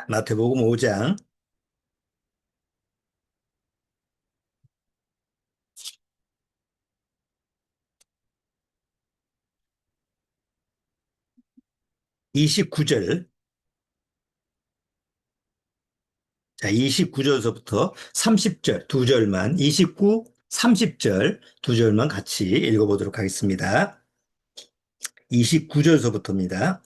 마태복음 5장 29절, 자, 29절서부터 30절 두 절만, 29, 30절 두 절만 같이 읽어보도록 하겠습니다. 29절서부터입니다.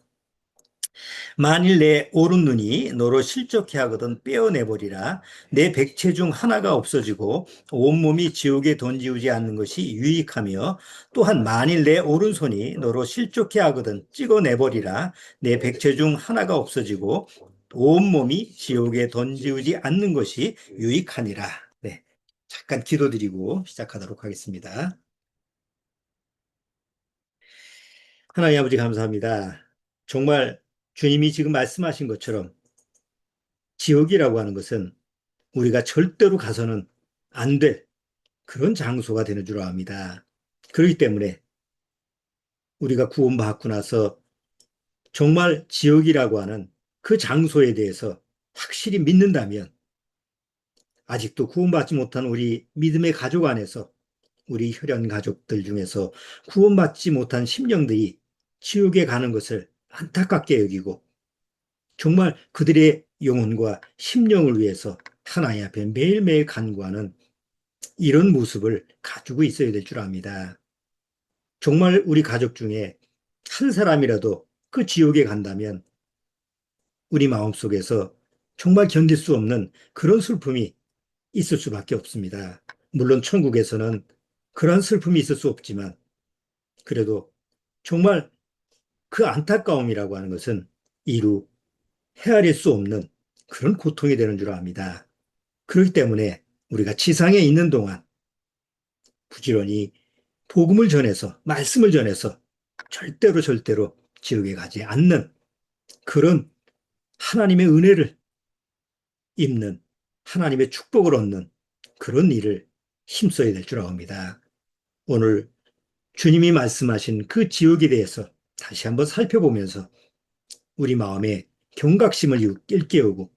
만일 내 오른 눈이 너로 실족해 하거든 빼어내버리라. 내 백체 중 하나가 없어지고 온몸이 지옥에 던지우지 않는 것이 유익하며, 또한 만일 내 오른손이 너로 실족해 하거든 찍어내버리라. 내 백체 중 하나가 없어지고 온몸이 지옥에 던지우지 않는 것이 유익하니라. 네, 잠깐 기도드리고 시작하도록 하겠습니다. 하나님 아버지, 감사합니다. 정말 주님이 지금 말씀하신 것처럼 지옥이라고 하는 것은 우리가 절대로 가서는 안 될 그런 장소가 되는 줄 압니다. 그렇기 때문에 우리가 구원받고 나서 정말 지옥이라고 하는 그 장소에 대해서 확실히 믿는다면, 아직도 구원받지 못한 우리 믿음의 가족 안에서, 우리 혈연 가족들 중에서 구원받지 못한 심령들이 지옥에 가는 것을 안타깝게 여기고, 정말 그들의 영혼과 심령을 위해서 하나님 앞에 매일매일 간구하는 이런 모습을 가지고 있어야 될 줄 압니다. 정말 우리 가족 중에 한 사람이라도 그 지옥에 간다면 우리 마음속에서 정말 견딜 수 없는 그런 슬픔이 있을 수밖에 없습니다. 물론 천국에서는 그런 슬픔이 있을 수 없지만, 그래도 정말 그 안타까움이라고 하는 것은 이루 헤아릴 수 없는 그런 고통이 되는 줄 압니다. 그렇기 때문에 우리가 지상에 있는 동안 부지런히 복음을 전해서, 말씀을 전해서 절대로 지옥에 가지 않는 그런 하나님의 은혜를 입는, 하나님의 축복을 얻는 그런 일을 힘써야 될 줄 압니다. 오늘 주님이 말씀하신 그 지옥에 대해서 다시 한번 살펴보면서 우리 마음에 경각심을 일깨우고,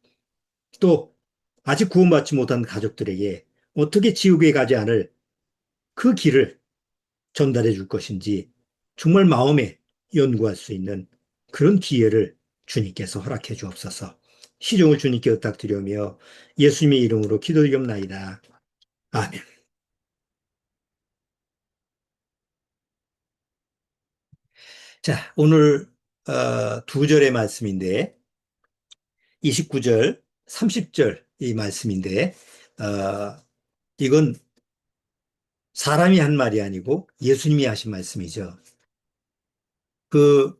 또 아직 구원받지 못한 가족들에게 어떻게 지옥에 가지 않을 그 길을 전달해 줄 것인지 정말 마음에 연구할 수 있는 그런 기회를 주님께서 허락해 주옵소서. 시종을 주님께 부탁드리며 예수님의 이름으로 기도드리옵나이다. 아멘. 자, 오늘 두 절의 말씀인데, 29절, 30절 이 말씀인데, 어, 이건 사람이 한 말이 아니고 예수님이 하신 말씀이죠. 그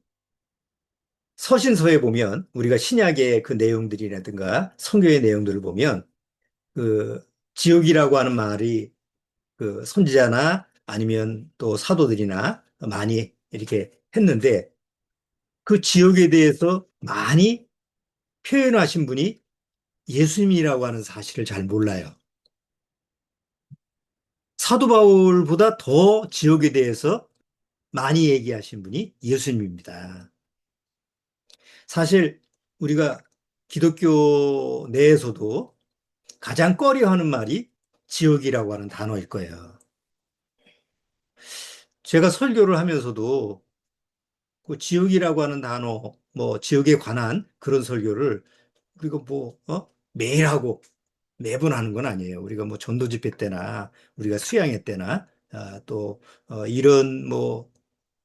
서신서에 보면, 우리가 신약의 그 내용들이라든가 성경의 내용들을 보면, 그 지옥이라고 하는 말이 그 선지자나 아니면 또 사도들이나 많이 이렇게 했는데, 그 지옥에 대해서 많이 표현하신 분이 예수님이라고 하는 사실을 잘 몰라요. 사도 바울보다 더 지옥에 대해서 많이 얘기하신 분이 예수님입니다. 사실 우리가 기독교 내에서도 가장 꺼려하는 말이 지옥이라고 하는 단어일 거예요. 제가 설교를 하면서도 그 지옥이라고 하는 단어, 뭐 지옥에 관한 그런 설교를 우리가 뭐 매일 하고 매번 하는 건 아니에요. 우리가 뭐 전도 집회 때나 우리가 수양회 때나 또 이런 뭐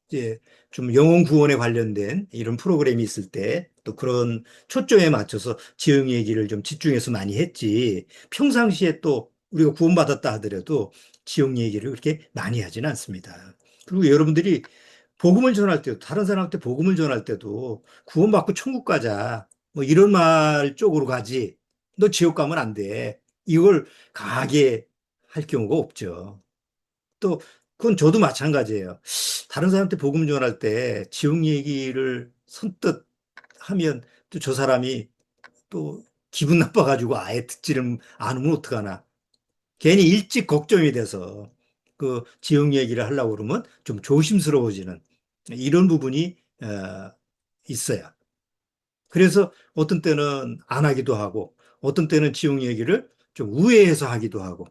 이제 좀 영혼 구원에 관련된 이런 프로그램이 있을 때 또 그런 초점에 맞춰서 지역 얘기를 좀 집중해서 많이 했지, 평상시에 또 우리가 구원받았다 하더라도 지역 얘기를 그렇게 많이 하지는 않습니다. 그리고 여러분들이 복음을 전할 때도, 다른 사람한테 복음을 전할 때도 구원받고 천국 가자 뭐 이런 말 쪽으로 가지, 너 지옥 가면 안 돼, 이걸 강하게 할 경우가 없죠. 또 그건 저도 마찬가지예요. 다른 사람한테 복음 전할 때 지옥 얘기를 선뜻 하면 또 저 사람이 또 기분 나빠가지고 아예 듣지를 않으면 어떡하나. 괜히 일찍 걱정이 돼서 그 지옥 얘기를 하려고 그러면 좀 조심스러워지는 이런 부분이 있어요. 그래서 어떤 때는 안 하기도 하고, 어떤 때는 지옥 얘기를 좀 우회해서 하기도 하고.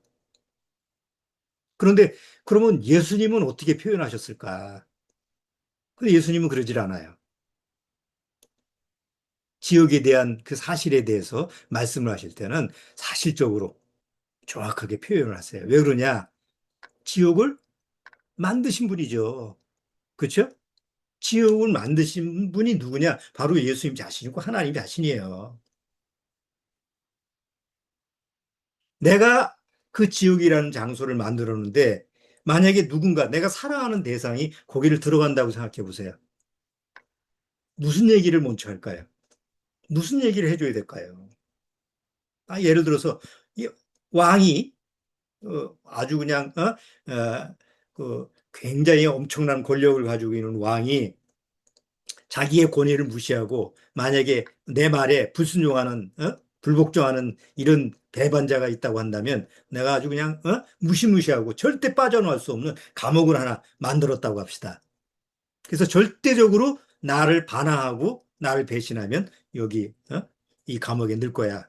그런데 그러면 예수님은 어떻게 표현하셨을까? 근데 예수님은 그러질 않아요. 지옥에 대한 그 사실에 대해서 말씀을 하실 때는 사실적으로 정확하게 표현을 하세요. 왜 그러냐? 지옥을 만드신 분이죠. 그렇죠? 지옥을 만드신 분이 누구냐? 바로 예수님 자신이고 하나님 자신이에요. 내가 그 지옥이라는 장소를 만들었는데 만약에 누군가 내가 사랑하는 대상이 거기를 들어간다고 생각해 보세요. 무슨 얘기를 먼저 할까요? 무슨 얘기를 해줘야 될까요? 예를 들어서 이 왕이 아주 그냥 그 굉장히 엄청난 권력을 가지고 있는 왕이 자기의 권위를 무시하고 만약에 내 말에 불순종하는 불복종하는 이런 배반자가 있다고 한다면 내가 아주 그냥 무시무시하고 절대 빠져나올 수 없는 감옥을 하나 만들었다고 합시다. 그래서 절대적으로 나를 반항하고 나를 배신하면 여기 이 감옥에 넣을 거야.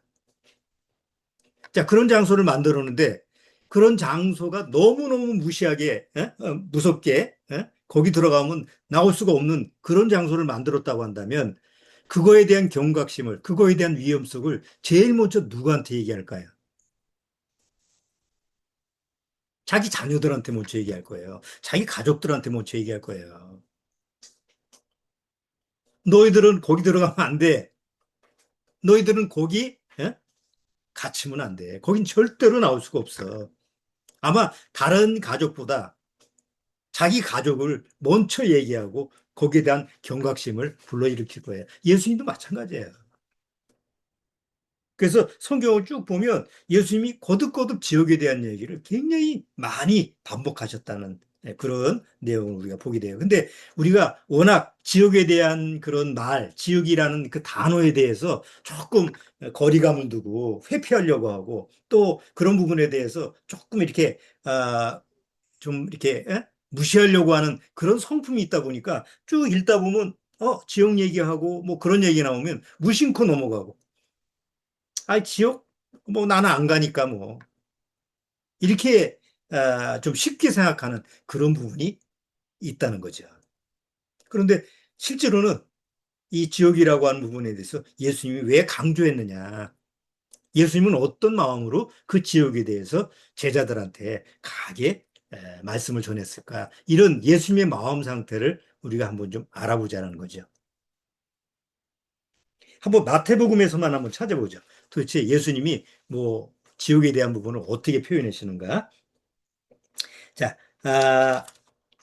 자, 그런 장소를 만들었는데 그런 장소가 너무너무 무시하게 무섭게 거기 들어가면 나올 수가 없는 그런 장소를 만들었다고 한다면 그거에 대한 경각심을 그거에 대한 위험성을 제일 먼저 누구한테 얘기할까요? 자기 자녀들한테 먼저 얘기할 거예요. 자기 가족들한테 먼저 얘기할 거예요. 너희들은 거기 들어가면 안 돼. 너희들은 거기 갇히면 안 돼. 거긴 절대로 나올 수가 없어. 아마 다른 가족보다 자기 가족을 먼저 얘기하고 거기에 대한 경각심을 불러일으킬 거예요. 예수님도 마찬가지예요. 그래서 성경을 쭉 보면 예수님이 거듭거듭 지옥에 대한 얘기를 굉장히 많이 반복하셨다는 그런 내용을 우리가 보게 돼요. 근데 우리가 워낙 지옥에 대한 그런 말, 지옥이라는 그 단어에 대해서 조금 거리감을 두고 회피하려고 하고 또 그런 부분에 대해서 조금 이렇게 좀 이렇게 무시하려고 하는 그런 성품이 있다 보니까 쭉 읽다 보면 지옥 얘기하고 뭐 그런 얘기 나오면 무심코 넘어가고 지옥 뭐 나는 안 가니까 뭐 이렇게 좀 쉽게 생각하는 그런 부분이 있다는 거죠. 그런데 실제로는 이 지옥이라고 하는 부분에 대해서 예수님이 왜 강조했느냐? 예수님은 어떤 마음으로 그 지옥에 대해서 제자들한테 강하게 말씀을 전했을까? 이런 예수님의 마음 상태를 우리가 한번 좀 알아보자는 거죠. 한번 마태복음에서만 한번 찾아보죠. 도대체 예수님이 뭐 지옥에 대한 부분을 어떻게 표현하시는가? 자,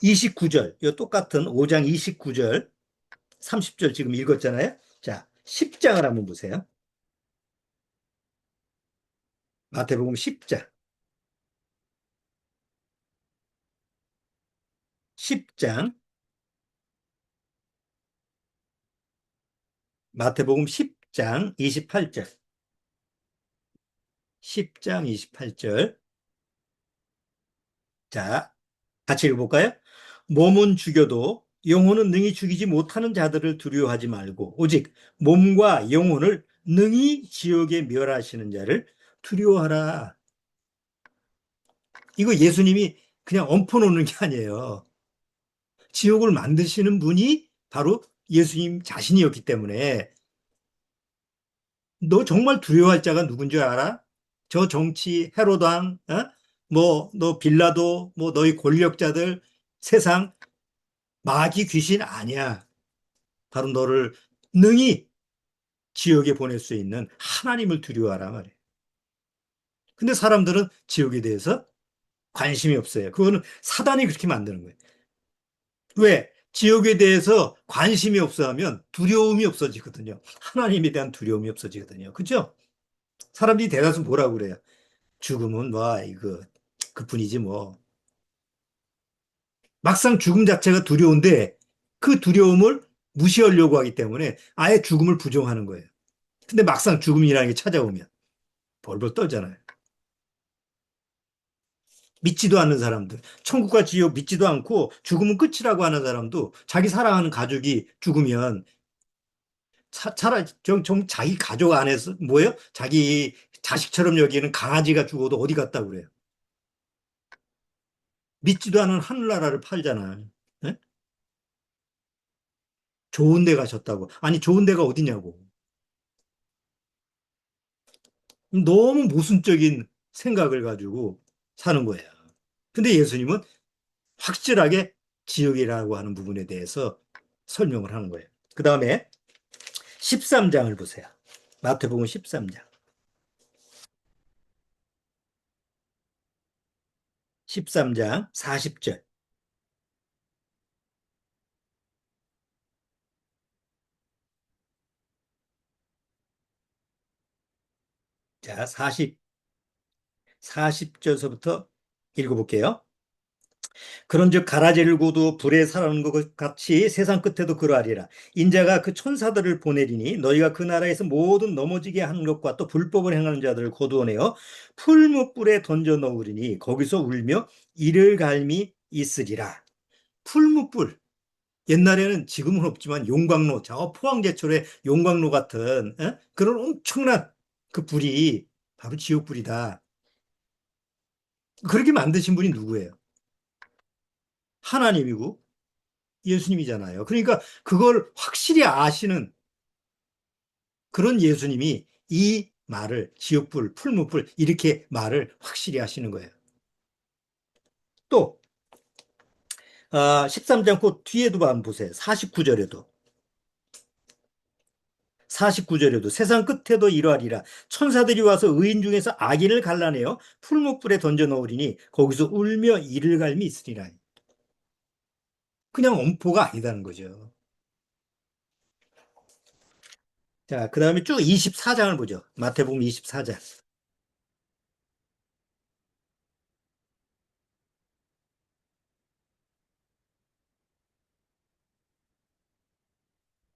29절, 이 똑같은 5장 29절, 30절 지금 읽었잖아요. 자, 10장을 한번 보세요. 마태복음 10장, 10장, 마태복음 10장 28절. 10장 28절. 자, 같이 읽어볼까요? 몸은 죽여도 영혼은 능히 죽이지 못하는 자들을 두려워하지 말고 오직 몸과 영혼을 능히 지옥에 멸하시는 자를 두려워하라. 이거 예수님이 그냥 엎어놓는 게 아니에요. 지옥을 만드시는 분이 바로 예수님 자신이었기 때문에 너 정말 두려워할 자가 누군 줄 알아? 저 정치 헤로당, 뭐너 빌라도, 뭐 너희 권력자들, 세상 마귀 귀신 아니야. 바로 너를 능히 지옥에 보낼 수 있는 하나님을 두려워하라 말이에요. 근데 사람들은 지옥에 대해서 관심이 없어요. 그거는 사단이 그렇게 만드는 거예요. 왜? 지옥에 대해서 관심이 없어 하면 두려움이 없어지거든요. 하나님에 대한 두려움이 없어지거든요. 그죠? 사람들이 대다수 뭐라고 그래요? 죽음은 뭐, 이거, 그뿐이지 뭐. 막상 죽음 자체가 두려운데 그 두려움을 무시하려고 하기 때문에 아예 죽음을 부정하는 거예요. 근데 막상 죽음이라는 게 찾아오면 벌벌 떨잖아요. 믿지도 않는 사람들, 천국과 지옥 믿지도 않고 죽음은 끝이라고 하는 사람도 자기 사랑하는 가족이 죽으면 차라리 좀 자기 가족 안에서 뭐예요? 자기 자식처럼 여기는 강아지가 죽어도 어디 갔다 그래요? 믿지도 않은 하늘나라를 팔잖아. 예? 좋은 데 가셨다고. 아니, 좋은 데가 어디냐고. 너무 모순적인 생각을 가지고 사는 거예요. 근데 예수님은 확실하게 지옥이라고 하는 부분에 대해서 설명을 하는 거예요. 그 다음에 13장을 보세요. 마태복음 13장. 13장 40절. 자, 40절서부터 읽어볼게요. 그런즉 가라지를 고도 불에 사르는 것 같이 세상 끝에도 그러하리라. 인자가 그 천사들을 보내리니 너희가 그 나라에서 모든 넘어지게 하는 것과 또 불법을 행하는 자들을 거두어내어 풀무불에 던져 넣으리니 거기서 울며 이를 갈미 있으리라. 풀무불. 옛날에는 지금은 없지만 용광로, 저 포항제철의 용광로 같은 그런 엄청난 그 불이 바로 지옥불이다. 그렇게 만드신 분이 누구예요? 하나님이고 예수님이잖아요. 그러니까 그걸 확실히 아시는 그런 예수님이 이 말을 지옥불, 풀무불 이렇게 말을 확실히 하시는 거예요. 또 13장 그 뒤에도 한번 보세요. 49절에도 세상 끝에도 이러하리라. 천사들이 와서 의인 중에서 악인을 갈라내어 풀무불에 던져 넣으리니 거기서 울며 이를 갈미 있으리라. 그냥 엄포가 아니다는 거죠. 자, 그 다음에 쭉 24장을 보죠. 마태복음 24장.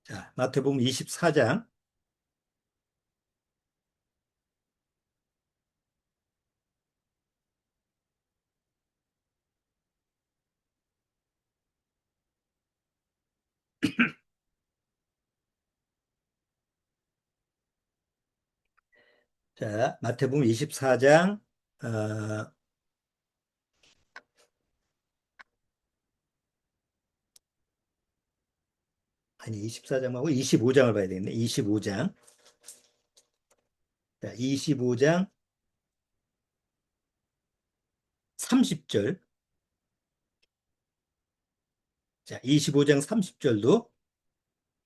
자, 마태복음 24장. 자, 마태복음 24장, 아니, 24장하고 25장을 봐야 되겠네. 25장. 자, 25장 30절. 자, 25장 30절도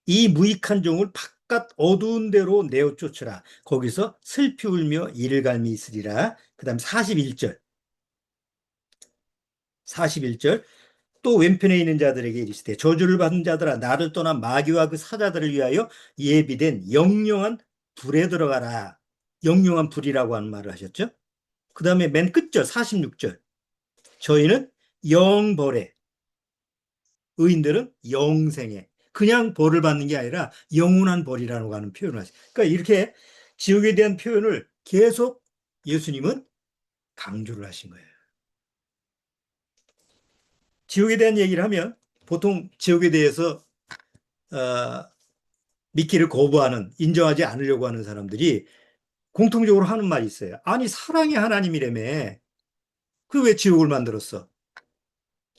이 무익한 종을 바깥 어두운 데로 내어 쫓으라. 거기서 슬피 울며 이를 갈미 있으리라. 그 다음 41절. 41절. 또 왼편에 있는 자들에게 이르시되 저주를 받은 자들아 나를 떠난 마귀와 그 사자들을 위하여 예비된 영영한 불에 들어가라. 영영한 불이라고 하는 말을 하셨죠. 그 다음에 맨 끝절 46절. 저희는 영벌에, 의인들은 영생에, 그냥 벌을 받는 게 아니라 영원한 벌이라고 하는 표현을 하죠. 그러니까 이렇게 지옥에 대한 표현을 계속 예수님은 강조를 하신 거예요. 지옥에 대한 얘기를 하면 보통 지옥에 대해서 어, 믿기를 거부하는, 인정하지 않으려고 하는 사람들이 공통적으로 하는 말이 있어요. 아니, 사랑의 하나님이라며. 그 왜 지옥을 만들었어?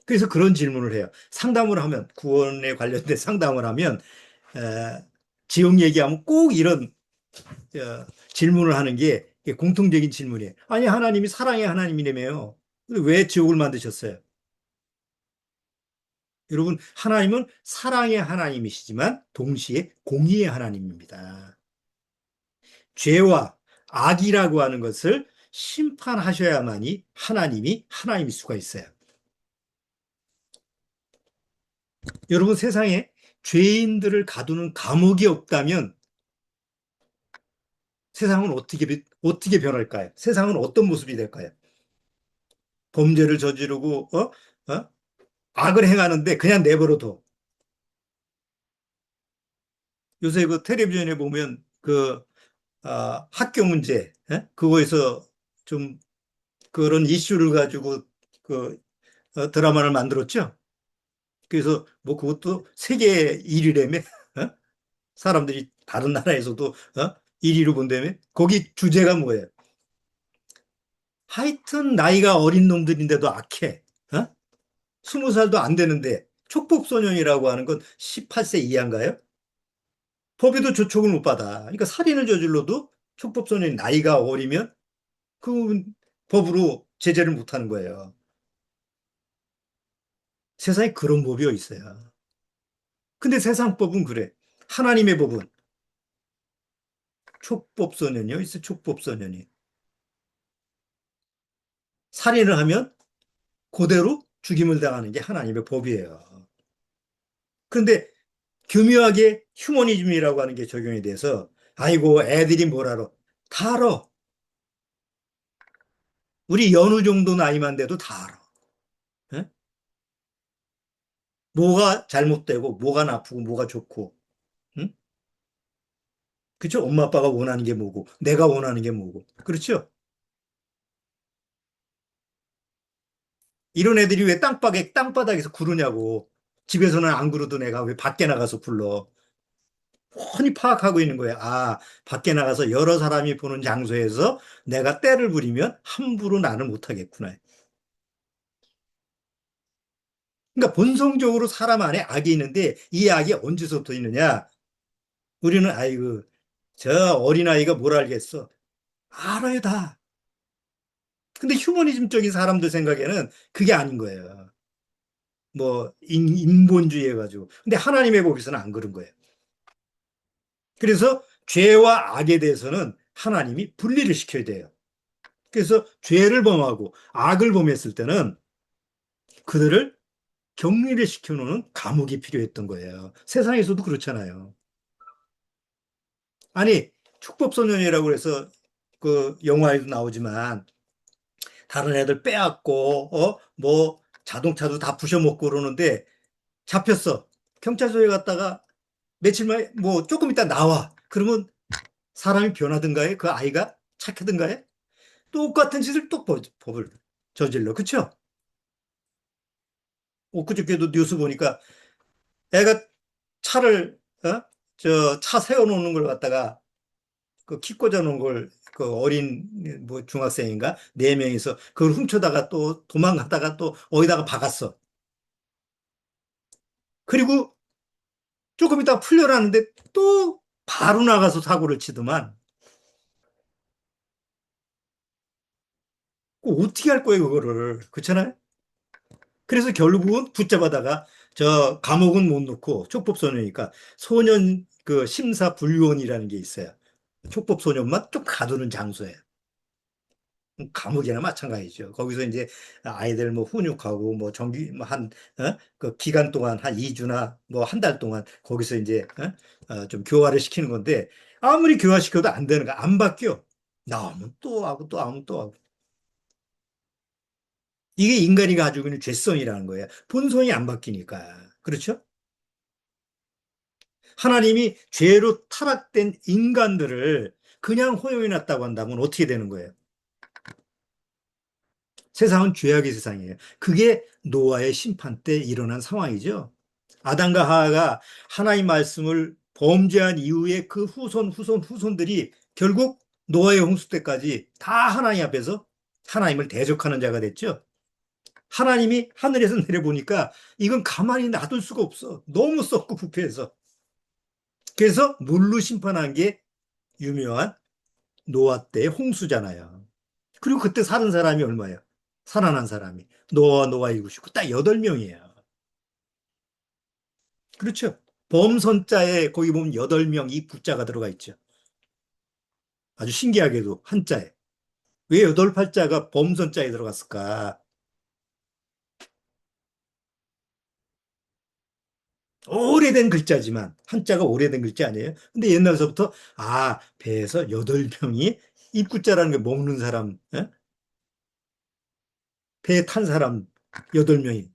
그래서 그런 질문을 해요. 상담을 하면, 구원에 관련된 상담을 하면, 지옥 얘기하면 꼭 이런 질문을 하는 게 공통적인 질문이에요. 아니, 하나님이 사랑의 하나님이라며요. 왜 지옥을 만드셨어요? 여러분, 하나님은 사랑의 하나님이시지만 동시에 공의의 하나님입니다. 죄와 악이라고 하는 것을 심판하셔야만이 하나님이 하나님일 수가 있어요. 여러분, 세상에 죄인들을 가두는 감옥이 없다면 세상은 어떻게 변할까요? 세상은 어떤 모습이 될까요? 범죄를 저지르고, 악을 행하는데 그냥 내버려둬. 요새 그 텔레비전에 보면 학교 문제, 그거에서 좀 그런 이슈를 가지고 그 드라마를 만들었죠. 그래서 뭐 그것도 세계 1위라며. 사람들이 다른 나라에서도 어? 1위로 본다며? 거기 주제가 뭐예요? 하여튼 나이가 어린 놈들인데도 악해. 어? 20살도 안 되는데 촉법소년이라고 하는 건 18세 이하인가요? 법에도 조촉을 못 받아. 그러니까 살인을 저질러도 촉법소년이 나이가 어리면 그 법으로 제재를 못 하는 거예요. 세상에 그런 법이 있어요. 근데 세상 법은 그래. 하나님의 법은 촉법소년이요. 있어 촉법소년이. 살인을 하면 그대로 죽임을 당하는 게 하나님의 법이에요. 그런데 교묘하게 휴머니즘이라고 하는 게 적용이 돼서 아이고 애들이 뭘 알아. 다 알아. 우리 연우 정도 나이만 돼도 다 알아. 예? 뭐가 잘못되고 뭐가 나쁘고 뭐가 좋고. 응? 그렇죠? 엄마 아빠가 원하는 게 뭐고 내가 원하는 게 뭐고. 그렇죠? 이런 애들이 왜 땅바닥에서 구르냐고. 집에서는 안 구르던 애가 왜 밖에 나가서 굴러. 훤히 파악하고 있는 거예요. 아, 밖에 나가서 여러 사람이 보는 장소에서 내가 때를 부리면 함부로 나는 못하겠구나. 그러니까 본성적으로 사람 안에 악이 있는데 이 악이 언제서부터 있느냐? 우리는 아이고, 저 어린아이가 뭘 알겠어. 알아요, 다. 근데 휴머니즘적인 사람들 생각에는 그게 아닌 거예요. 뭐, 인본주의 해가지고. 근데 하나님의 법에서는 안 그런 거예요. 그래서 죄와 악에 대해서는 하나님이 분리를 시켜야 돼요. 그래서 죄를 범하고 악을 범했을 때는 그들을 격리를 시켜놓는 감옥이 필요했던 거예요. 세상에서도 그렇잖아요. 아니, 축법소년이라고 해서 그 영화에도 나오지만 다른 애들 빼앗고, 뭐 자동차도 다 부셔먹고 그러는데 잡혔어. 경찰서에 갔다가 며칠 만에 뭐 조금 있다 나와. 그러면 사람이 변하든가 해? 그 아이가 착하든가 해? 똑같은 짓을 또 법을 저질러. 그쵸? 그저께도 뉴스 보니까 애가 차를, 저 차 세워놓는 걸 갖다가 그 키 꽂아놓은 걸 그 어린 뭐 중학생인가 네 명이서 그걸 훔쳐다가 또 도망갔다가 또 어디다가 박았어. 그리고 조금 있다가 풀려나는데 또 바로 나가서 사고를 치더만. 어떻게 할 거예요, 그거를. 그렇잖아요? 그래서 결국은 붙잡아다가 저 감옥은 못 넣고 촉법소년이니까 소년 그 심사불위원이라는 게 있어요. 촉법소년만 좀 가두는 장소예요. 감옥이나 마찬가지죠. 거기서 이제 아이들 뭐 훈육하고 뭐 정기 뭐한그 기간 동안 한 2주나 뭐 한 달 동안 거기서 이제 좀 교화를 시키는 건데 아무리 교화시켜도 안 되는 거야. 안 바뀌어. 나오면 또 하고 또 하면 또 하고. 이게 인간이 가지고 있는 죄성이라는 거예요. 본성이 안 바뀌니까. 그렇죠? 하나님이 죄로 타락된 인간들을 그냥 허용해 놨다고 한다면 어떻게 되는 거예요? 세상은 죄악의 세상이에요. 그게 노아의 심판 때 일어난 상황이죠. 아담과 하하가 하나님 말씀을 범죄한 이후에 그 후손들이 결국 노아의 홍수 때까지 다 하나님 앞에서 하나님을 대적하는 자가 됐죠. 하나님이 하늘에서 내려보니까 이건 가만히 놔둘 수가 없어. 너무 썩고 부패해서. 그래서 물로 심판한 게 유명한 노아 때의 홍수잖아요. 그리고 그때 사는 사람이 얼마예요? 살아난 사람이. 노아 이고 싶고 딱 8명이에요. 그렇죠. 범선자에 거기 보면 8명 이 부자가 들어가 있죠. 아주 신기하게도 한자에. 왜 8팔자가 범선자에 들어갔을까? 오래된 글자지만 한자가 오래된 글자 아니에요? 근데 옛날서부터 배에서 8명이 입구자라는 게 먹는 사람, 배에 탄 사람 8명이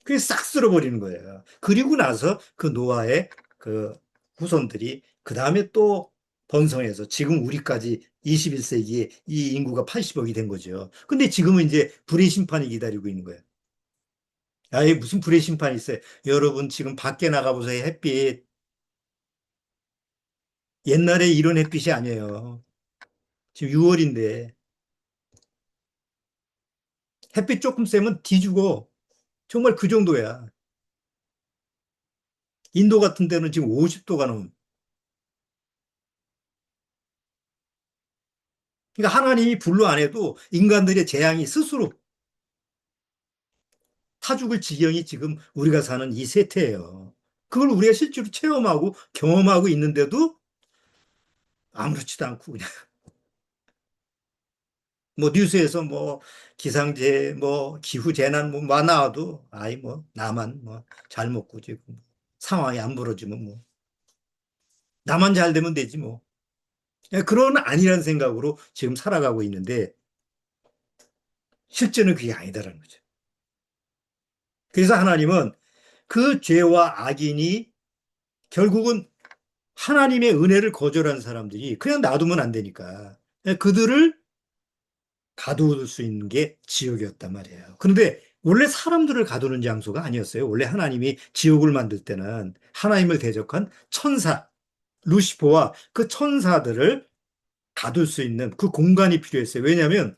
그게 싹 쓸어버리는 거예요. 그리고 나서 그 노아의 그 후손들이 그 다음에 또 번성해서 지금 우리까지 21세기에 이 인구가 80억이 된 거죠. 근데 지금은 이제 불의 심판이 기다리고 있는 거예요. 무슨 불의 심판이 있어요. 여러분 지금 밖에 나가보세요. 햇빛. 옛날에 이런 햇빛이 아니에요. 지금 6월인데 햇빛 조금 세면 뒤죽어. 정말 그 정도야. 인도 같은 데는 지금 50도가 넘. 그러니까 하나님이 불로 안 해도 인간들의 재앙이 스스로 타죽을 지경이 지금 우리가 사는 이 세태예요. 그걸 우리가 실제로 체험하고 경험하고 있는데도 아무렇지도 않고 그냥 뭐 뉴스에서 뭐 기상재 뭐 기후 재난 뭐 나와도 아이 뭐 나만 뭐 잘 먹고 지금 상황이 안 벌어지면 뭐 나만 잘 되면 되지 뭐. 그런 아니란 생각으로 지금 살아가고 있는데 실제는 그게 아니다라는 거죠. 그래서 하나님은 그 죄와 악인이 결국은 하나님의 은혜를 거절한 사람들이 그냥 놔두면 안 되니까 그들을 가둘 수 있는 게 지옥이었단 말이에요. 그런데 원래 사람들을 가두는 장소가 아니었어요. 원래 하나님이 지옥을 만들 때는 하나님을 대적한 천사, 루시퍼와 그 천사들을 가둘 수 있는 그 공간이 필요했어요. 왜냐하면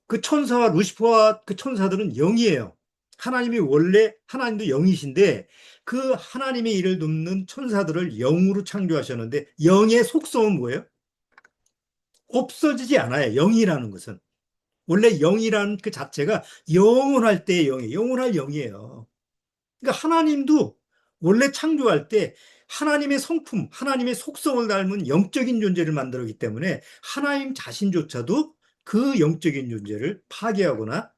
그 천사와 루시퍼와 그 천사들은 영이에요. 하나님이 원래 하나님도 영이신데 그 하나님의 일을 돕는 천사들을 영으로 창조하셨는데 영의 속성은 뭐예요? 없어지지 않아요. 영이라는 것은. 원래 영이라는 그 자체가 영원할 때의 영이에요. 영원할 영이에요. 그러니까 하나님도 원래 창조할 때 하나님의 성품, 하나님의 속성을 닮은 영적인 존재를 만들었기 때문에 하나님 자신조차도 그 영적인 존재를 파괴하거나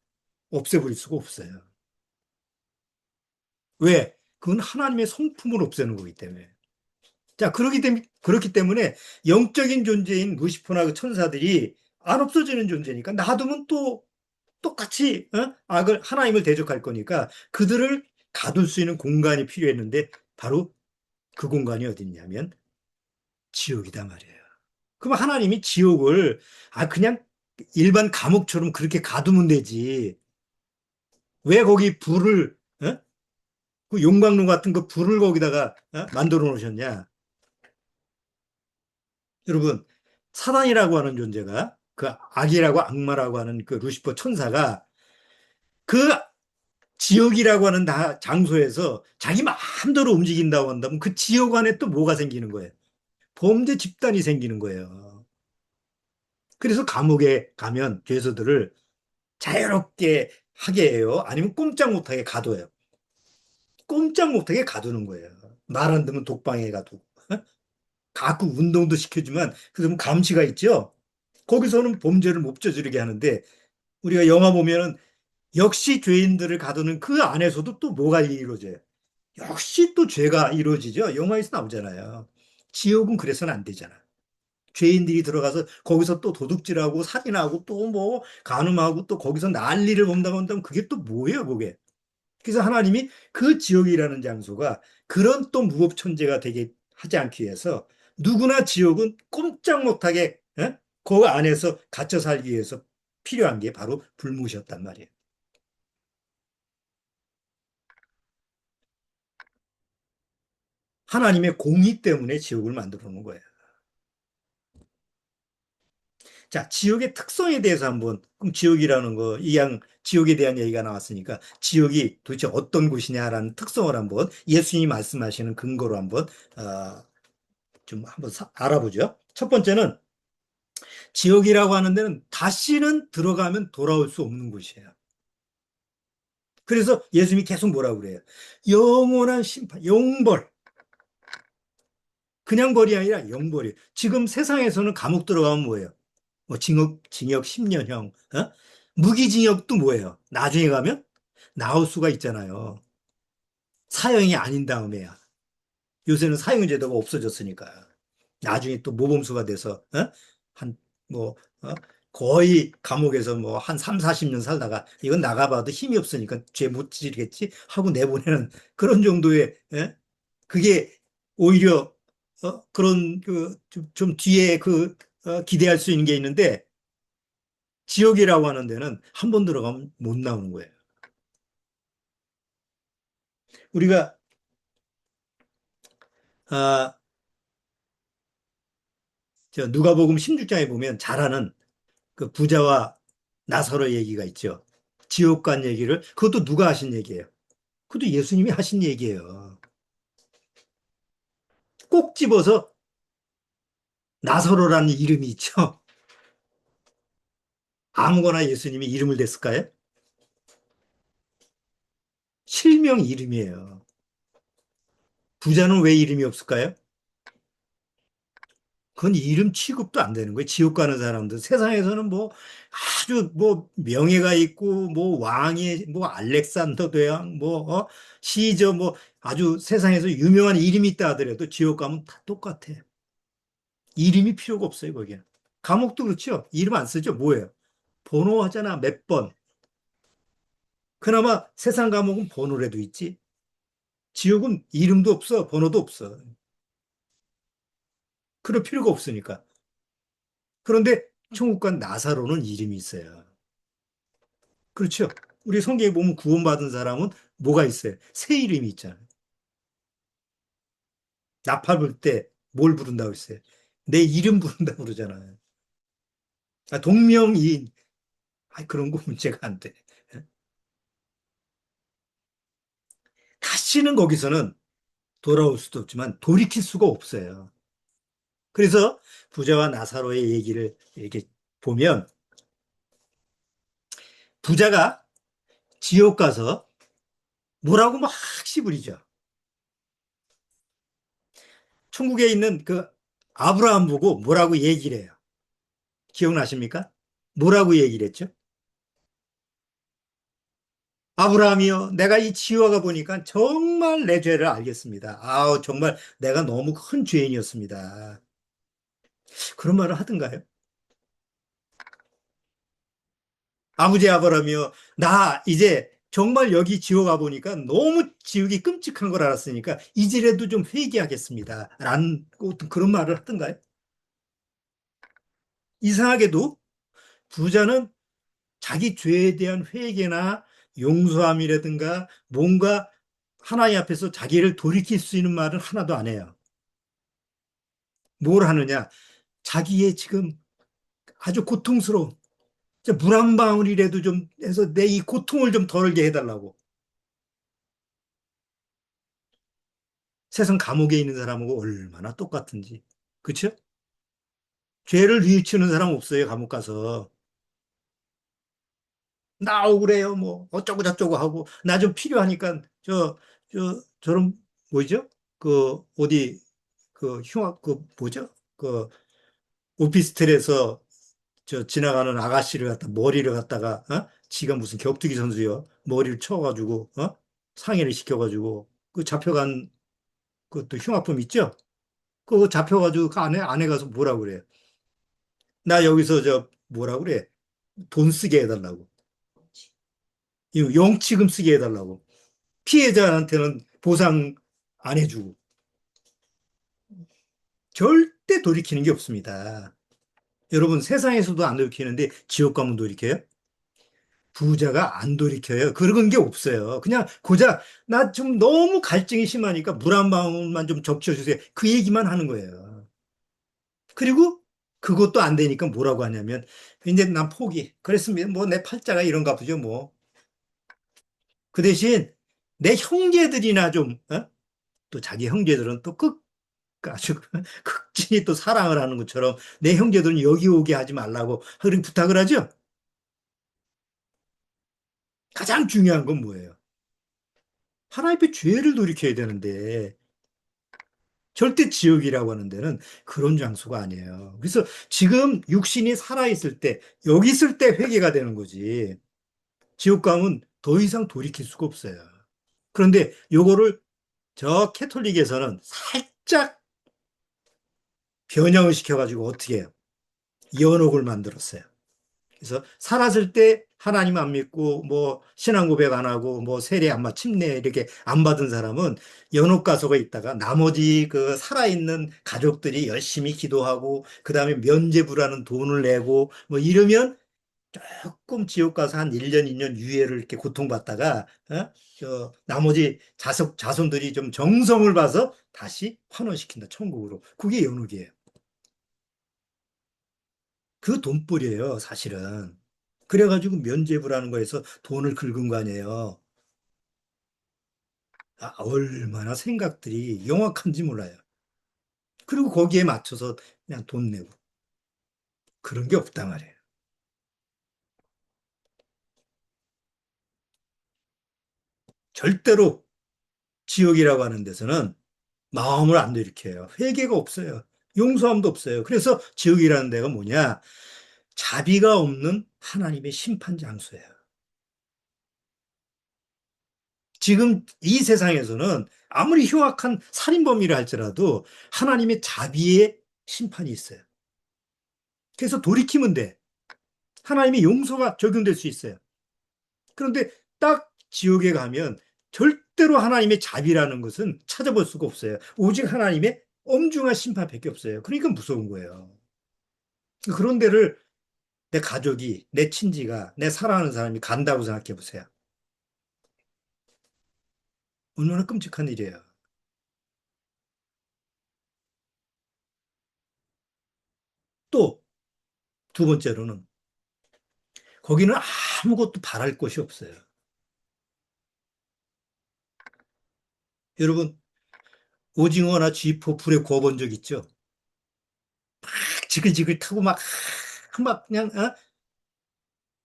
없애버릴 수가 없어요. 왜? 그건 하나님의 성품을 없애는 거기 때문에. 자, 그렇기 때문에 영적인 존재인 루시퍼나 그 천사들이 안 없어지는 존재니까 놔두면 또 똑같이 악을 하나님을 대적할 거니까 그들을 가둘 수 있는 공간이 필요했는데 바로 그 공간이 어디 있냐면 지옥이다 말이에요. 그럼 하나님이 지옥을 그냥 일반 감옥처럼 그렇게 가두면 되지. 왜 거기 불을 그 용광로 같은 그 불을 거기다가 만들어 놓으셨냐? 여러분 사단이라고 하는 존재가 그 악이라고 악마라고 하는 그 루시퍼 천사가 그 지역이라고 하는 장소에서 자기 마음대로 움직인다고 한다면 그 지역 안에 또 뭐가 생기는 거예요? 범죄 집단이 생기는 거예요. 그래서 감옥에 가면 죄수들을 자유롭게 하게 해요. 아니면 꼼짝 못하게 가둬요. 꼼짝 못하게 가두는 거예요. 말 안 듣면 독방에 가두고. 가끔 운동도 시켜주면 그러면 감시가 있죠. 거기서는 범죄를 못 저지르게 하는데 우리가 영화 보면은 역시 죄인들을 가두는 그 안에서도 또 뭐가 이루어져요? 역시 또 죄가 이루어지죠. 영화에서 나오잖아요. 지옥은 그래서는 안 되잖아. 죄인들이 들어가서 거기서 또 도둑질하고 살인하고 또 뭐 간음하고 또 거기서 난리를 본다고 한다면 그게 또 뭐예요, 그게? 그래서 하나님이 그 지옥이라는 장소가 그런 또 무법천재가 되게 하지 않기 위해서 누구나 지옥은 꼼짝 못하게 그 안에서 갇혀 살기 위해서 필요한 게 바로 불무이었단 말이에요. 하나님의 공의 때문에 지옥을 만들어 놓은 거예요. 자, 지옥의 특성에 대해서 한번, 그럼 지옥이라는 거, 지옥에 대한 얘기가 나왔으니까, 지옥이 도대체 어떤 곳이냐라는 특성을 한번, 예수님이 말씀하시는 근거로 한번, 어, 좀 한번 알아보죠. 첫 번째는, 지옥이라고 하는 데는 다시는 들어가면 돌아올 수 없는 곳이에요. 그래서 예수님이 계속 뭐라고 그래요? 영원한 심판, 영벌. 그냥 벌이 아니라 영벌이에요. 지금 세상에서는 감옥 들어가면 뭐예요? 뭐 징역 10년형, 무기징역도 뭐예요? 나중에 가면 나올 수가 있잖아요. 사형이 아닌 다음에야. 요새는 사형제도가 없어졌으니까. 나중에 또 모범수가 돼서, 한, 뭐, 거의 감옥에서 뭐 한 3, 40년 살다가 이건 나가봐도 힘이 없으니까 죄 못 지르겠지 하고 내보내는 그런 정도의, 그게 오히려, 그런 좀 뒤에 기대할 수 있는 게 있는데 지옥이라고 하는 데는 한 번 들어가면 못 나오는 거예요. 우리가 아, 저 누가복음 16장에 보면 잘 아는 그 부자와 나사로 얘기가 있죠. 지옥 간 얘기를 그것도 누가 하신 얘기예요? 그것도 예수님이 하신 얘기예요. 꼭 집어서 나사로라는 이름이 있죠. 아무거나 예수님이 이름을 댔을까요? 실명 이름이에요. 부자는 왜 이름이 없을까요? 그건 이름 취급도 안 되는 거예요. 지옥 가는 사람들. 세상에서는 뭐 아주 뭐 명예가 있고 뭐 왕이 뭐 알렉산더 대왕 뭐 시저 뭐 아주 세상에서 유명한 이름이 있다 하더라도 지옥 가면 다 똑같아. 이름이 필요가 없어요, 거기는. 감옥도 그렇죠. 이름 안 쓰죠. 뭐예요? 번호 하잖아, 몇 번. 그나마 세상 감옥은 번호라도 있지. 지옥은 이름도 없어, 번호도 없어. 그럴 필요가 없으니까. 그런데 천국과 나사로는 이름이 있어요. 그렇죠. 우리 성경에 보면 구원받은 사람은 뭐가 있어요? 새 이름이 있잖아요. 나팔 불 때 뭘 부른다고 했어요? 내 이름 부른다고 그러잖아요. 아, 동명이인. 아, 그런 거 문제가 안 돼. 다시는 거기서는 돌아올 수도 없지만 돌이킬 수가 없어요. 그래서 부자와 나사로의 얘기를 이렇게 보면 부자가 지옥 가서 뭐라고 막 씨부리죠. 천국에 있는 그 아브라함 보고 뭐라고 얘기를 해요. 기억나십니까? 뭐라고 얘기를 했죠? 아브라함이요, 내가 이 지화가 보니까 정말 내 죄를 알겠습니다. 아우, 정말 내가 너무 큰 죄인이었습니다. 그런 말을 하던가요? 아버지 아브라함이요, 나 이제 정말 여기 지옥 가 보니까 너무 지옥이 끔찍한 걸 알았으니까 이제라도 좀 회개하겠습니다. 라는 어떤 그런 말을 하던가요? 이상하게도 부자는 자기 죄에 대한 회개나 용서함이라든가 뭔가 하나님 앞에서 자기를 돌이킬 수 있는 말은 하나도 안 해요. 뭘 하느냐? 자기의 지금 아주 고통스러운 물 한 방울이라도 좀 해서 내 이 고통을 좀 덜게 해달라고. 세상 감옥에 있는 사람하고 얼마나 똑같은지. 그쵸? 죄를 뉘우치는 사람 없어요, 감옥 가서. 나 억울해요, 뭐, 어쩌고 저쩌고 하고, 나 좀 필요하니까, 저런, 뭐죠? 그, 어디, 뭐죠? 그, 오피스텔에서 지나가는 아가씨를 갖다 머리를 갖다가 지가 무슨 격투기 선수요 머리를 쳐가지고 상해를 시켜가지고 그 잡혀간 그또 흉악범 있죠? 그거 잡혀가지고 그 안에 가서 뭐라 그래? 나 여기서 저 뭐라 그래? 돈 쓰게 해달라고. 용치금 쓰게 해달라고. 피해자한테는 보상 안 해주고 절대 돌이키는 게 없습니다. 여러분 세상에서도 안 돌이키는데 지옥 가면 돌이켜요? 부자가 안 돌이켜요. 그런 게 없어요. 그냥 고작 나 좀 너무 갈증이 심하니까 물 한 방울만 좀 적셔주세요. 그 얘기만 하는 거예요. 그리고 그것도 안 되니까 뭐라고 하냐면 이제 난 포기. 그랬으면 뭐 내 팔자가 이런가 보죠 뭐. 그 대신 내 형제들이나 좀 또 자기 형제들은 또 아주 극진히 또 사랑을 하는 것처럼 내 형제들은 여기 오게 하지 말라고 그렇게 부탁을 하죠. 가장 중요한 건 뭐예요? 하나님 앞에 죄를 돌이켜야 되는데 절대 지옥이라고 하는 데는 그런 장소가 아니에요. 그래서 지금 육신이 살아있을 때, 여기 있을 때 회개가 되는 거지. 지옥 가면 더 이상 돌이킬 수가 없어요. 그런데 요거를 저 캐톨릭에서는 살짝 변형을 시켜가지고 어떻게 해요? 연옥을 만들었어요. 그래서 살았을 때 하나님 안 믿고 뭐 신앙 고백 안 하고 뭐 세례 안 받, 침례 이렇게 안 받은 사람은 연옥 가서가 있다가 나머지 그 살아있는 가족들이 열심히 기도하고 그다음에 면죄부라는 돈을 내고 뭐 이러면 조금 지옥 가서 한 1년, 2년 유예를 이렇게 고통받다가 나머지 자손들이 좀 정성을 봐서 다시 환원시킨다 천국으로. 그게 연옥이에요. 그 돈벌이에요, 사실은. 그래가지고 면죄부라는 거에서 돈을 긁은 거 아니에요. 아, 얼마나 생각들이 영악한지 몰라요. 그리고 거기에 맞춰서 그냥 돈 내고. 그런 게 없단 말이에요. 절대로 지옥이라고 하는 데서는 마음을 안 들이켜요. 회개가 없어요. 용서함도 없어요. 그래서 지옥이라는 데가 뭐냐? 자비가 없는 하나님의 심판 장소예요. 지금 이 세상에서는 아무리 흉악한 살인범이라 할지라도 하나님의 자비의 심판이 있어요. 그래서 돌이키면 돼. 하나님의 용서가 적용될 수 있어요. 그런데 딱 지옥에 가면 절대로 하나님의 자비라는 것은 찾아볼 수가 없어요. 오직 하나님의 엄중한 심판밖에 없어요. 그러니까 무서운 거예요. 그런 데를 내 가족이, 내 친지가, 내 사랑하는 사람이 간다고 생각해 보세요. 얼마나 끔찍한 일이에요. 또 두 번째로는 거기는 아무것도 바랄 것이 없어요. 여러분, 오징어나 쥐포 불에 구워본 적 있죠? 지글지글 타고 막 그냥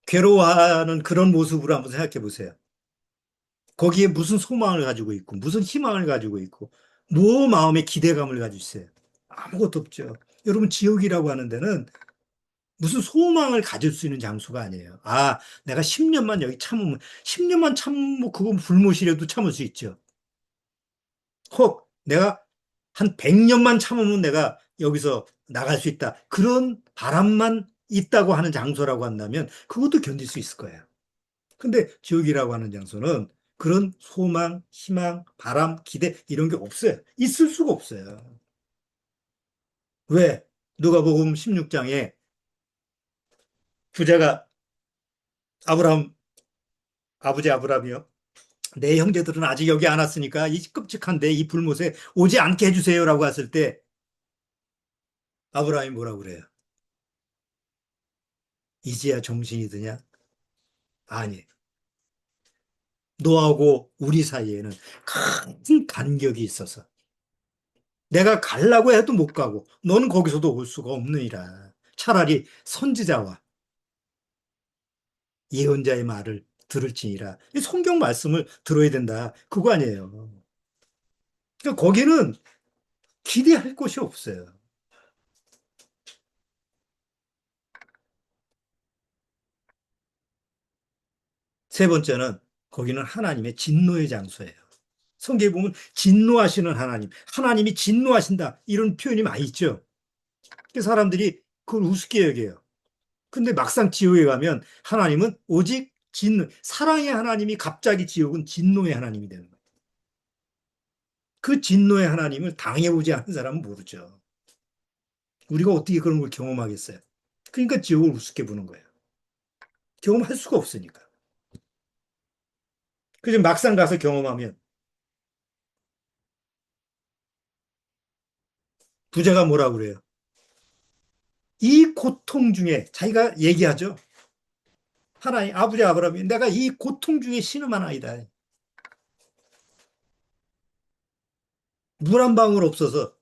괴로워하는 그런 모습으로 한번 생각해 보세요. 거기에 무슨 소망을 가지고 있고, 무슨 희망을 가지고 있고, 뭐 마음의 기대감을 가지고 있어요. 아무것도 없죠. 여러분, 지옥이라고 하는 데는 무슨 소망을 가질 수 있는 장소가 아니에요. 아, 내가 10년만 여기 참으면, 10년만 참으면 그건 불못이라도 참을 수 있죠. 혹 내가 한 100년만 참으면 내가 여기서 나갈 수 있다. 그런 바람만 있다고 하는 장소라고 한다면 그것도 견딜 수 있을 거예요. 근데 지옥이라고 하는 장소는 그런 소망, 희망, 바람, 기대 이런 게 없어요. 있을 수가 없어요. 왜? 누가복음 16장에 부자가 아브라함 아버지 아브라함이요. 내 형제들은 아직 여기 안 왔으니까 이 끔찍한데 이 불못에 오지 않게 해주세요라고 했을 때 아브라함이 뭐라고 그래요? 이제야 정신이 드냐? 아니, 너하고 우리 사이에는 큰 간격이 있어서 내가 가려고 해도 못 가고 너는 거기서도 올 수가 없느니라. 차라리 선지자와 예언자의 말을 들을지니라. 이 성경 말씀을 들어야 된다. 그거 아니에요. 그러니까 거기는 기대할 곳이 없어요. 세 번째는 거기는 하나님의 진노의 장소예요. 성경에 보면 진노하시는 하나님, 하나님이 진노하신다 이런 표현이 많이 있죠. 그 사람들이 그걸 우습게 여겨요. 근데 막상 지옥에 가면 하나님은 오직 사랑의 하나님이 갑자기 지옥은 진노의 하나님이 되는 거예요. 그 진노의 하나님을 당해보지 않은 사람은 모르죠. 우리가 어떻게 그런 걸 경험하겠어요? 그러니까 지옥을 우습게 보는 거예요. 경험할 수가 없으니까. 그래서 막상 가서 경험하면 부자가 뭐라 그래요? 이 고통 중에 자기가 얘기하죠. 하나님, 아버지 아브라함이 내가 이 고통 중에 신음하나이다. 물 한 방울 없어서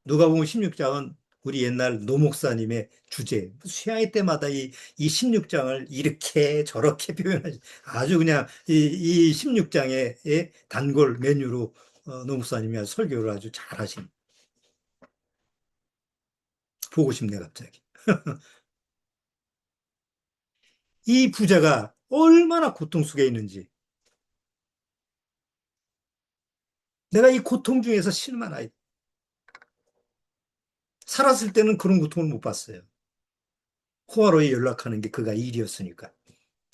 누가복음 16장은 우리 옛날 노목사님의 주제. 수양회 때마다 이 16장을 이렇게 저렇게 표현하지. 아주 그냥 이 16장의 단골 메뉴로 노목사님이 아주 설교를 아주 잘 하신. 보고 싶네, 갑자기. 이 부자가 얼마나 고통 속에 있는지. 내가 이 고통 중에서 실만 살았을 때는 그런 고통을 못 봤어요. 호화로에 연락하는 게 그가 일이었으니까.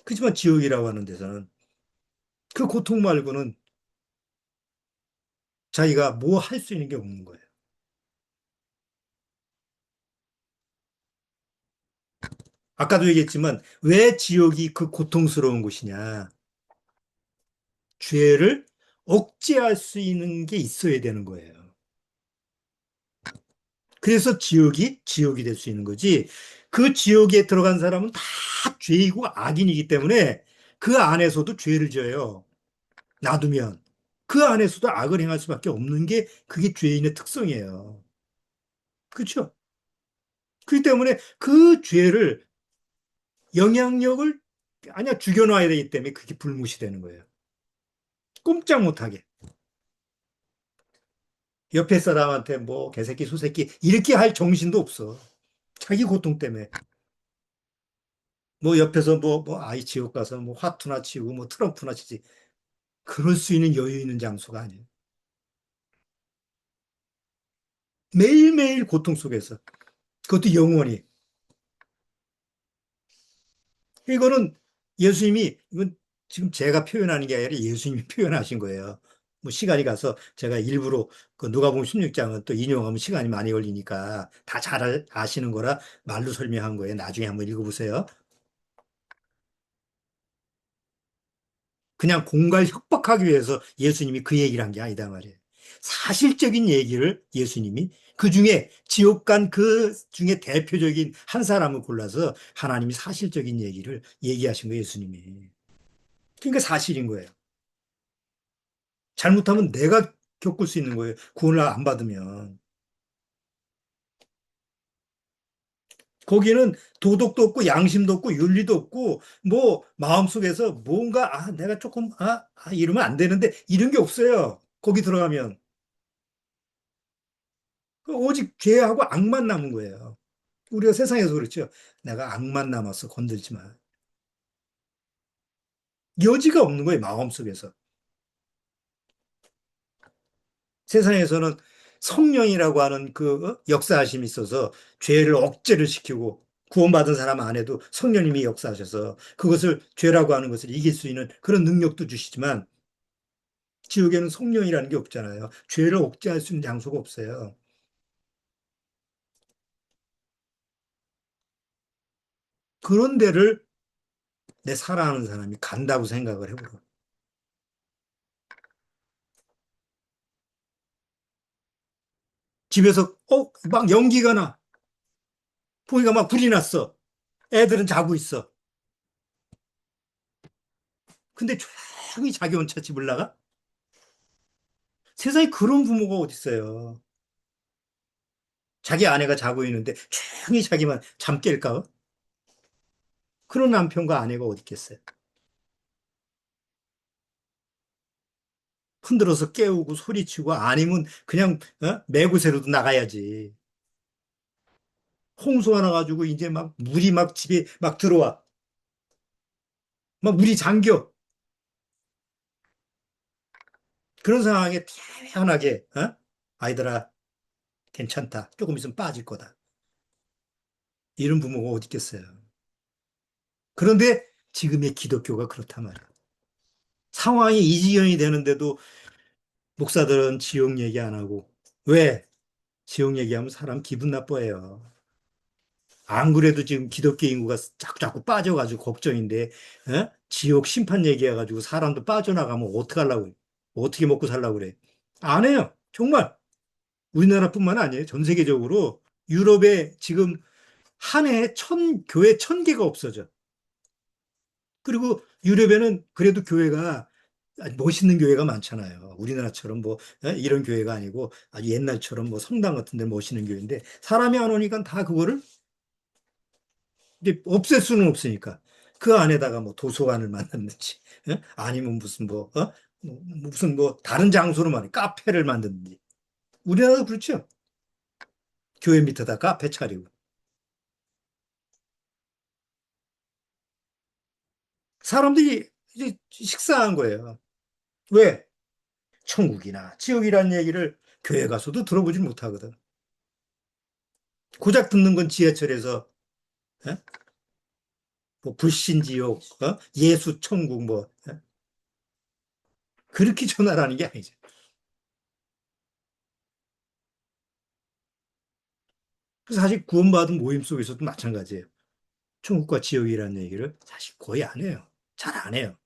그렇지만 지옥이라고 하는 데서는 그 고통 말고는 자기가 뭐 할 수 있는 게 없는 거예요. 아까도 얘기했지만 왜 지옥이 그 고통스러운 곳이냐? 죄를 억제할 수 있는 게 있어야 되는 거예요. 그래서 지옥이 될 수 있는 거지. 그 지옥에 들어간 사람은 다 죄이고 악인이기 때문에 그 안에서도 죄를 져요. 놔두면. 그 안에서도 악을 행할 수밖에 없는 게 그게 죄인의 특성이에요. 그렇죠? 그렇기 때문에 그 죄를 영향력을 아니야 죽여놔야 되기 때문에 그게 불무시되는 거예요. 꼼짝 못하게. 옆에 사람한테 뭐 개새끼 소새끼 이렇게 할 정신도 없어. 자기 고통 때문에. 뭐 옆에서 뭐 아이 지옥 가서 뭐 화투나 치고 뭐 트럼프나 치지. 그럴 수 있는 여유 있는 장소가 아니에요. 매일매일 고통 속에서. 그것도 영원히. 이거는 예수님이, 이건 지금 제가 표현하는 게 아니라 예수님이 표현하신 거예요. 뭐 시간이 가서 제가 일부러 그 누가복음 16장은 또 인용하면 시간이 많이 걸리니까 다 잘 아시는 거라 말로 설명한 거예요. 나중에 한번 읽어보세요. 그냥 공갈 협박하기 위해서 예수님이 그 얘기를 한 게 아니다 말이에요. 사실적인 얘기를 예수님이 그 중에 지옥 간 그 중에 대표적인 한 사람을 골라서 하나님이 사실적인 얘기를 얘기하신 거예요, 예수님이. 그러니까 사실인 거예요. 잘못하면 내가 겪을 수 있는 거예요. 구원을 안 받으면. 거기는 도덕도 없고 양심도 없고 윤리도 없고 뭐 마음속에서 뭔가 내가 조금 이러면 안 되는데 이런 게 없어요. 거기 들어가면 오직 죄하고 악만 남은 거예요. 우리가 세상에서 그렇죠. 내가 악만 남았어. 건들지 마. 여지가 없는 거예요. 마음속에서. 세상에서는 성령이라고 하는 그 역사하심이 있어서 죄를 억제를 시키고 구원받은 사람 안에도 성령님이 역사하셔서 그것을 죄라고 하는 것을 이길 수 있는 그런 능력도 주시지만 지옥에는 성령이라는 게 없잖아요. 죄를 억제할 수 있는 장소가 없어요. 그런 데를 내 사랑하는 사람이 간다고 생각을 해보라. 집에서 막 연기가 나. 보니까 막 불이 났어. 애들은 자고 있어. 근데 조용히 자기 혼자 집을 나가? 세상에 그런 부모가 어디 있어요. 자기 아내가 자고 있는데 조용히 자기만 잠 깰까 봐? 그런 남편과 아내가 어디 있겠어요. 흔들어서 깨우고 소리치고 아니면 그냥 매구새로도 나가야지. 홍수 하나 가지고 이제 막 물이 막 집에 막 들어와. 막 물이 잠겨. 그런 상황에 태연하게 아이들아 괜찮다. 조금 있으면 빠질 거다. 이런 부모가 어디 있겠어요. 그런데 지금의 기독교가 그렇단 말이야. 상황이 이 지경이 되는데도 목사들은 지옥 얘기 안 하고. 왜? 지옥 얘기하면 사람 기분 나빠해요. 안 그래도 지금 기독교 인구가 자꾸 빠져가지고 걱정인데, 지옥 심판 얘기해가지고 사람도 빠져나가면 어떡하려고, 어떻게 먹고 살라고 그래. 안 해요. 정말. 우리나라뿐만 아니에요. 전 세계적으로 유럽에 지금 한 해에 교회 1,000개가 없어져. 그리고 유럽에는 그래도 교회가 멋있는 교회가 많잖아요. 우리나라처럼 뭐 이런 교회가 아니고 아주 옛날처럼 뭐 성당 같은 데 멋있는 교회인데 사람이 안 오니까 다 그거를 이제 없앨 수는 없으니까 그 안에다가 뭐 도서관을 만든지 아니면 무슨 무슨 뭐 다른 장소로 말해 카페를 만든지 우리나라도 그렇죠. 교회 밑에다 카페 차리고 사람들이 이제 식상한 거예요. 왜? 천국이나 지옥이라는 얘기를 교회 가서도 들어보지 못하거든. 고작 듣는 건 지하철에서 예? 뭐 불신지옥, 예수 천국 뭐 그렇게 전화라는 게 아니죠. 그래서 사실 구원받은 모임 속에서도 마찬가지예요. 천국과 지옥이라는 얘기를 사실 거의 안 해요. 잘 안 해요.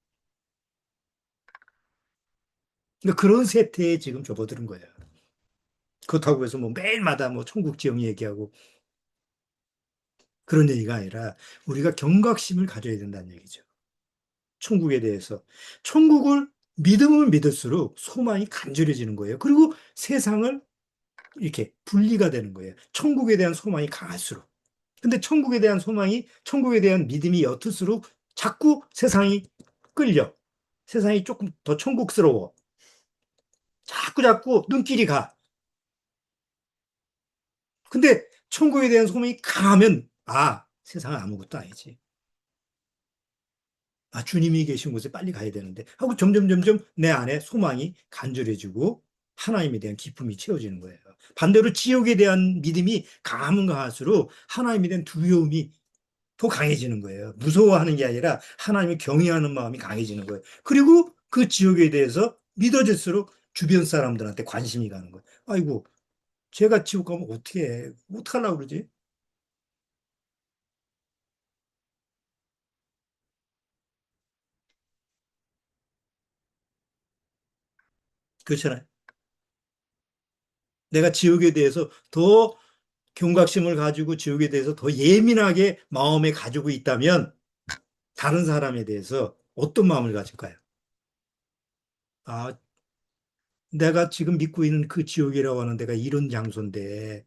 그러니까 그런 세태에 지금 접어드는 거예요. 그렇다고 해서 뭐 매일마다 뭐 천국 지영 얘기하고 그런 얘기가 아니라 우리가 경각심을 가져야 된다는 얘기죠. 천국에 대해서. 천국을 믿으면 믿을수록 소망이 간절해지는 거예요. 그리고 세상을 이렇게 분리가 되는 거예요. 천국에 대한 소망이 강할수록. 근데 천국에 대한 소망이, 천국에 대한 믿음이 옅을수록 자꾸 세상이 끌려. 세상이 조금 더 천국스러워. 자꾸 자꾸 눈길이 가. 근데 천국에 대한 소망이 강하면, 아, 세상은 아무것도 아니지. 아, 주님이 계신 곳에 빨리 가야 되는데. 하고 점점 내 안에 소망이 간절해지고 하나님에 대한 기쁨이 채워지는 거예요. 반대로 지옥에 대한 믿음이 강하면 강할수록 하나님에 대한 두려움이 더 강해지는 거예요. 무서워하는 게 아니라 하나님을 경외하는 마음이 강해지는 거예요. 그리고 그 지옥에 대해서 믿어질수록 주변 사람들한테 관심이 가는 거예요. 아이고, 제가 지옥 가면 어떻게 해? 어떡하려고 그러지? 그렇잖아요. 내가 지옥에 대해서 더 경각심을 가지고 지옥에 대해서 더 예민하게 마음에 가지고 있다면 다른 사람에 대해서 어떤 마음을 가질까요? 아, 내가 지금 믿고 있는 그 지옥이라고 하는 데가 이런 장소인데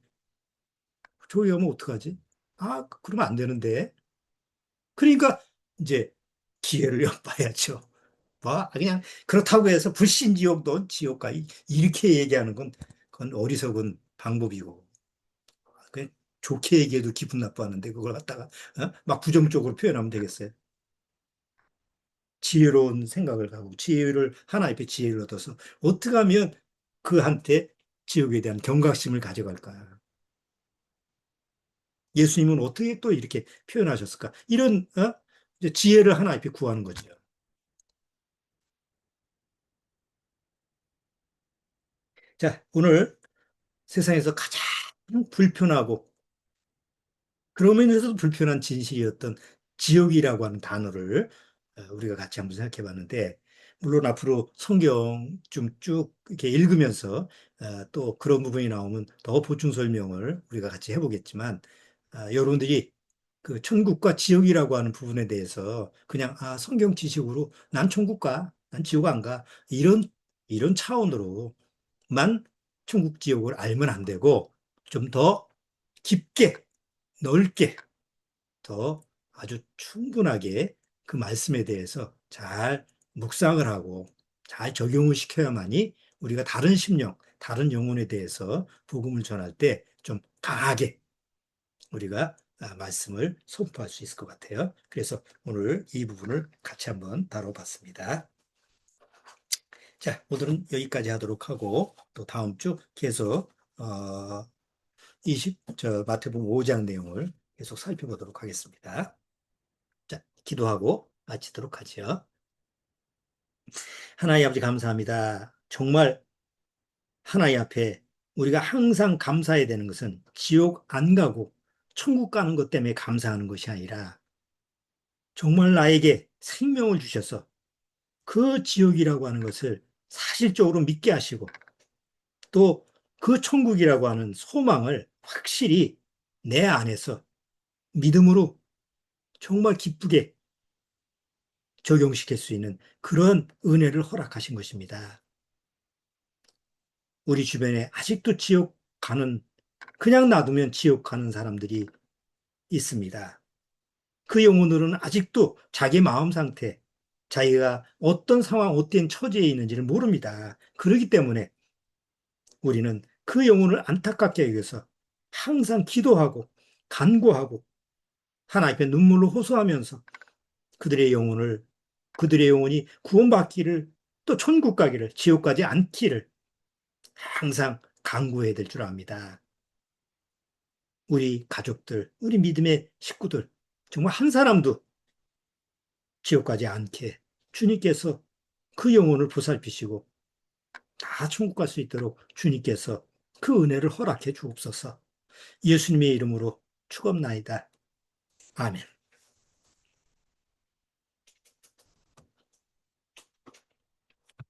저기 가면 어떡하지? 아, 그러면 안 되는데. 그러니까 이제 기회를 엿봐야죠. 뭐 그냥 그렇다고 해서 불신지옥 넌 지옥가 이렇게 얘기하는 건 그건 어리석은 방법이고 그냥 좋게 얘기해도 기분 나빠하는데 그걸 갖다가 막 부정적으로 표현하면 되겠어요. 지혜로운 생각을 가고 지혜를 하나 앞에 지혜를 얻어서 어떻게 하면 그한테 지옥에 대한 경각심을 가져갈까? 예수님은 어떻게 또 이렇게 표현하셨을까? 이런 이제 지혜를 하나 앞에 구하는 거죠. 자, 오늘 세상에서 가장 불편하고 그러면서도 불편한 진실이었던 지옥이라고 하는 단어를 우리가 같이 한번 생각해 봤는데, 물론 앞으로 성경 좀 쭉 이렇게 읽으면서 또 그런 부분이 나오면 더 보충 설명을 우리가 같이 해보겠지만, 여러분들이 그 천국과 지옥이라고 하는 부분에 대해서 그냥 성경 지식으로 난 천국 가, 난 지옥 안 가, 이런 차원으로만 천국 지옥을 알면 안 되고 좀 더 깊게 넓게 더 아주 충분하게 그 말씀에 대해서 잘 묵상을 하고 잘 적용을 시켜야만이 우리가 다른 심령, 다른 영혼에 대해서 복음을 전할 때 좀 강하게 우리가 말씀을 선포할 수 있을 것 같아요. 그래서 오늘 이 부분을 같이 한번 다뤄봤습니다. 자, 오늘은 여기까지 하도록 하고 또 다음 주 계속 마태복음 5장 내용을 계속 살펴보도록 하겠습니다. 자, 기도하고 마치도록 하죠. 하나님 아버지 감사합니다. 정말 하나님 앞에 우리가 항상 감사해야 되는 것은 지옥 안 가고 천국 가는 것 때문에 감사하는 것이 아니라 정말 나에게 생명을 주셔서 그 지옥이라고 하는 것을 사실적으로 믿게 하시고 또 그 천국이라고 하는 소망을 확실히 내 안에서 믿음으로 정말 기쁘게 적용시킬 수 있는 그런 은혜를 허락하신 것입니다. 우리 주변에 아직도 지옥 가는, 그냥 놔두면 지옥 가는 사람들이 있습니다. 그 영혼들은 아직도 자기 마음 상태, 자기가 어떤 상황, 어떤 처지에 있는지를 모릅니다. 그렇기 때문에 우리는 그 영혼을 안타깝게 하기 위해서 항상 기도하고 간구하고 하나님 앞에 눈물로 호소하면서 그들의 영혼을, 그들의 영혼이 구원받기를 또 천국 가기를, 지옥 가지 않기를 항상 간구해야 될 줄 압니다. 우리 가족들, 우리 믿음의 식구들, 정말 한 사람도 지옥 가지 않게 주님께서 그 영혼을 보살피시고 다 천국 갈 수 있도록 주님께서 그 은혜를 허락해 주옵소서. 예수님의 이름으로 축원나이다. 아멘.